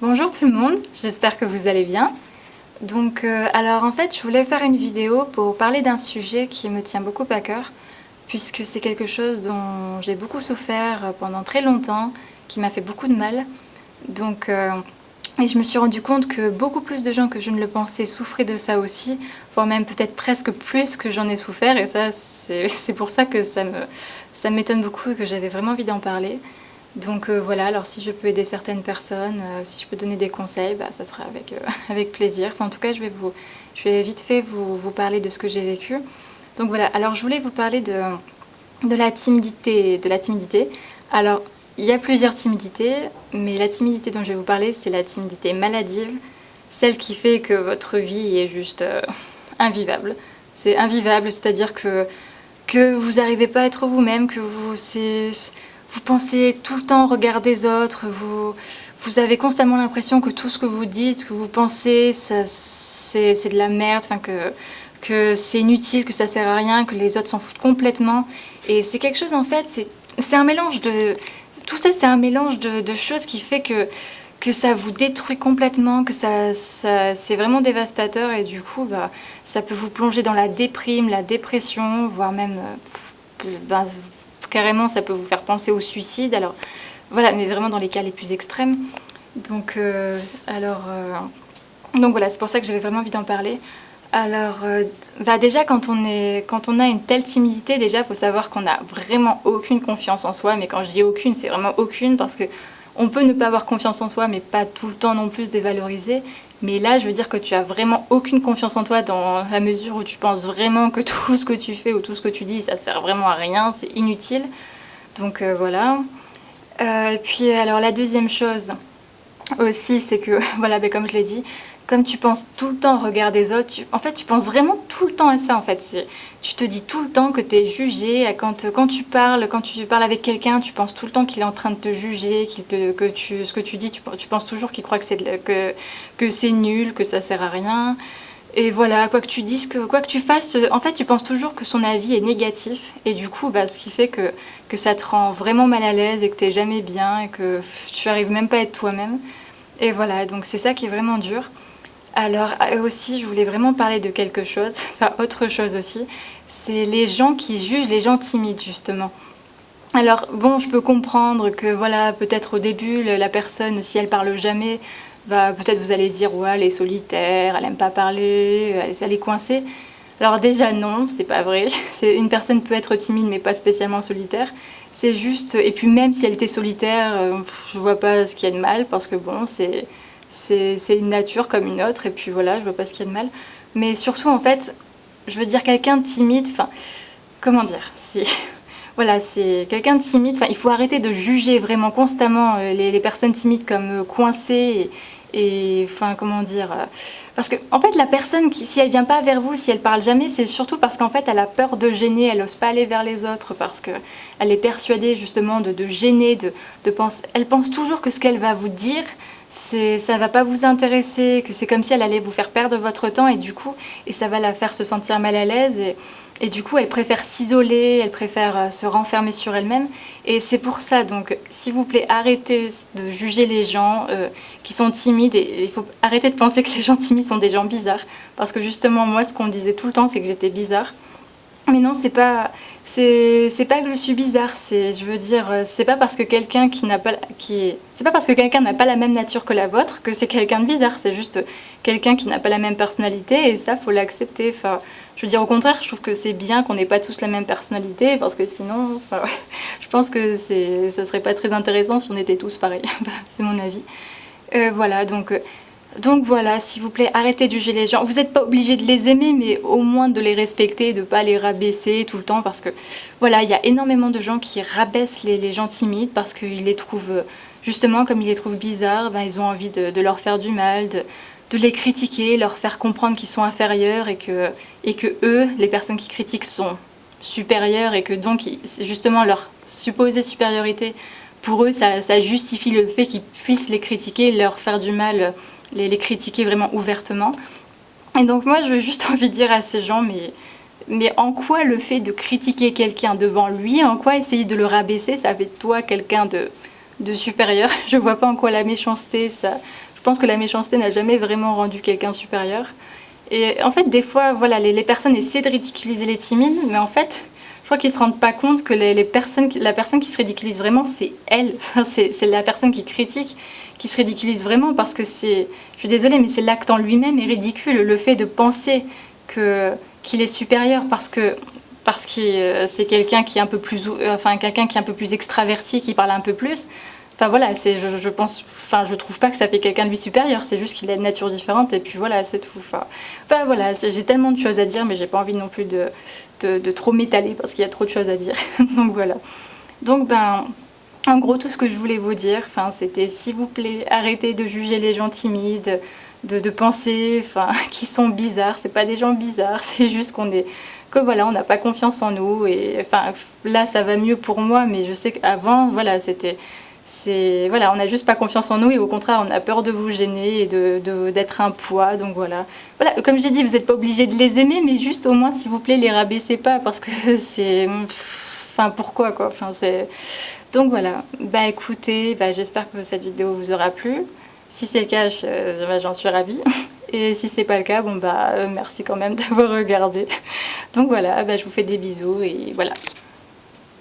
Bonjour tout le monde, j'espère que vous allez bien. Alors en fait, je voulais faire une vidéo pour parler d'un sujet qui me tient beaucoup à cœur, puisque c'est quelque chose dont j'ai beaucoup souffert pendant très longtemps, qui m'a fait beaucoup de mal. Et je me suis rendu compte que beaucoup plus de gens que je ne le pensais souffraient de ça aussi, voire même peut-être presque plus que j'en ai souffert, et ça c'est pour ça que ça m'étonne beaucoup et que j'avais vraiment envie d'en parler. Voilà, alors si je peux aider certaines personnes, si je peux donner des conseils, ça sera avec plaisir. Enfin, en tout cas, je vais vite fait vous parler de ce que j'ai vécu. Donc voilà, alors je voulais vous parler de la timidité. Alors, il y a plusieurs timidités, mais la timidité dont je vais vous parler, c'est la timidité maladive, celle qui fait que votre vie est juste invivable. C'est invivable, c'est-à-dire que vous n'arrivez pas à être vous-même, que vous pensez tout le temps au regard des autres, vous avez constamment l'impression que tout ce que vous dites, ce que vous pensez, c'est de la merde, enfin que c'est inutile, que ça sert à rien, que les autres s'en foutent complètement. Et c'est quelque chose en fait, c'est un mélange de... Tout ça c'est un mélange de choses qui fait que ça vous détruit complètement, que c'est vraiment dévastateur et du coup ça peut vous plonger dans la déprime, la dépression, voire même... carrément ça peut vous faire penser au suicide, alors voilà, mais vraiment dans les cas les plus extrêmes. Voilà, c'est pour ça que j'avais vraiment envie d'en parler. Alors déjà quand on a une telle timidité, déjà il faut savoir qu'on n'a vraiment aucune confiance en soi, mais quand je dis aucune, c'est vraiment aucune, parce que on peut ne pas avoir confiance en soi, mais pas tout le temps non plus se dévaloriser. Mais là, je veux dire que tu as vraiment aucune confiance en toi dans la mesure où tu penses vraiment que tout ce que tu fais ou tout ce que tu dis, ça sert vraiment à rien, c'est inutile. Voilà. Puis alors la deuxième chose aussi, c'est que, voilà, comme je l'ai dit, comme tu penses tout le temps au regard des autres, tu penses vraiment tout le temps à ça en fait. Tu te dis tout le temps que tu es jugé. Quand tu parles avec quelqu'un, tu penses tout le temps qu'il est en train de te juger, ce que tu dis, tu penses toujours qu'il croit que c'est nul, que ça sert à rien. Et voilà, quoi que tu dises, quoi que tu fasses, en fait tu penses toujours que son avis est négatif. Et du coup, ce qui fait que ça te rend vraiment mal à l'aise et que tu n'es jamais bien et que tu n'arrives même pas à être toi-même. Et voilà, donc c'est ça qui est vraiment dur. Alors aussi, je voulais vraiment parler de quelque chose, enfin autre chose aussi, c'est les gens qui jugent les gens timides justement. Alors bon, je peux comprendre que voilà, peut-être au début, la personne, si elle parle jamais, peut-être vous allez dire ouais, elle est solitaire, elle aime pas parler, elle est coincée. Alors déjà non, c'est pas vrai. Une personne peut être timide mais pas spécialement solitaire. C'est juste, et puis même si elle était solitaire, je vois pas ce qu'il y a de mal parce que bon, c'est une nature comme une autre, et puis voilà, je vois pas ce qu'il y a de mal. Mais surtout, en fait, je veux dire, quelqu'un de timide, enfin, comment dire, voilà, c'est quelqu'un de timide, enfin, il faut arrêter de juger vraiment constamment les personnes timides comme coincées, enfin, comment dire, parce que, en fait, la personne, si elle vient pas vers vous, si elle parle jamais, c'est surtout parce qu'en fait, elle a peur de gêner, elle ose pas aller vers les autres, parce qu'elle est persuadée, justement, de gêner, elle pense toujours que ce qu'elle va vous dire, ça va pas vous intéresser, que c'est comme si elle allait vous faire perdre votre temps et ça va la faire se sentir mal à l'aise et du coup elle préfère s'isoler, elle préfère se renfermer sur elle-même et c'est pour ça donc s'il vous plaît arrêtez de juger les gens qui sont timides et il faut arrêter de penser que les gens timides sont des gens bizarres parce que justement moi ce qu'on me disait tout le temps c'est que j'étais bizarre. Mais non, c'est pas que je suis bizarre, je veux dire, c'est pas parce que quelqu'un c'est pas parce que quelqu'un n'a pas la même nature que la vôtre que c'est quelqu'un de bizarre, c'est juste quelqu'un qui n'a pas la même personnalité et ça faut l'accepter. Enfin, je veux dire au contraire, je trouve que c'est bien qu'on n'ait pas tous la même personnalité parce que sinon, enfin, je pense que ça serait pas très intéressant si on était tous pareils. C'est mon avis. Voilà, donc voilà, s'il vous plaît, arrêtez de juger les gens. Vous n'êtes pas obligé de les aimer, mais au moins de les respecter, de ne pas les rabaisser tout le temps. Parce que voilà, il y a énormément de gens qui rabaissent les gens timides parce qu'ils les trouvent, justement, comme ils les trouvent bizarres, ils ont envie de leur faire du mal, de les critiquer, leur faire comprendre qu'ils sont inférieurs et que eux, les personnes qui critiquent, sont supérieurs et que donc, justement, leur supposée supériorité, pour eux, ça justifie le fait qu'ils puissent les critiquer, leur faire du mal, les critiquer vraiment ouvertement. Et donc moi, j'ai juste envie de dire à ces gens, mais en quoi le fait de critiquer quelqu'un devant lui, en quoi essayer de le rabaisser, ça fait de toi quelqu'un de supérieur? Je vois pas en quoi la méchanceté, ça... Je pense que la méchanceté n'a jamais vraiment rendu quelqu'un supérieur. Et en fait, des fois, voilà, les personnes essaient de ridiculiser les timides, mais en fait, je crois qu'ils ne se rendent pas compte que la personne qui se ridiculise vraiment, c'est elle. C'est la personne qui critique, qui se ridiculise vraiment, parce que c'est, je suis désolée, mais c'est l'acte en lui-même est ridicule. Le fait de penser qu'il est supérieur parce que c'est quelqu'un qui est un peu plus, enfin quelqu'un qui est un peu plus extraverti, qui parle un peu plus. Enfin voilà, je pense, enfin je trouve pas que ça fait quelqu'un de lui supérieur, c'est juste qu'il a une nature différente et puis voilà, c'est tout. Enfin voilà, j'ai tellement de choses à dire, mais j'ai pas envie non plus de trop m'étaler parce qu'il y a trop de choses à dire. Donc voilà. Donc ben, en gros tout ce que je voulais vous dire, enfin c'était s'il vous plaît, arrêtez de juger les gens timides, de penser, enfin qu'ils sont bizarres. C'est pas des gens bizarres, c'est juste que voilà, on n'a pas confiance en nous et enfin là ça va mieux pour moi, mais je sais qu'avant voilà voilà, on n'a juste pas confiance en nous et au contraire on a peur de vous gêner et d'être un poids, donc voilà. Voilà, comme j'ai dit, vous n'êtes pas obligé de les aimer, mais juste au moins s'il vous plaît les rabaissez pas parce que c'est, enfin pourquoi quoi, enfin c'est, donc voilà. Bah écoutez, bah, j'espère que cette vidéo vous aura plu. Si c'est le cas, j'en suis ravie. Et si c'est pas le cas, bon bah merci quand même d'avoir regardé. Donc voilà, bah, je vous fais des bisous et voilà.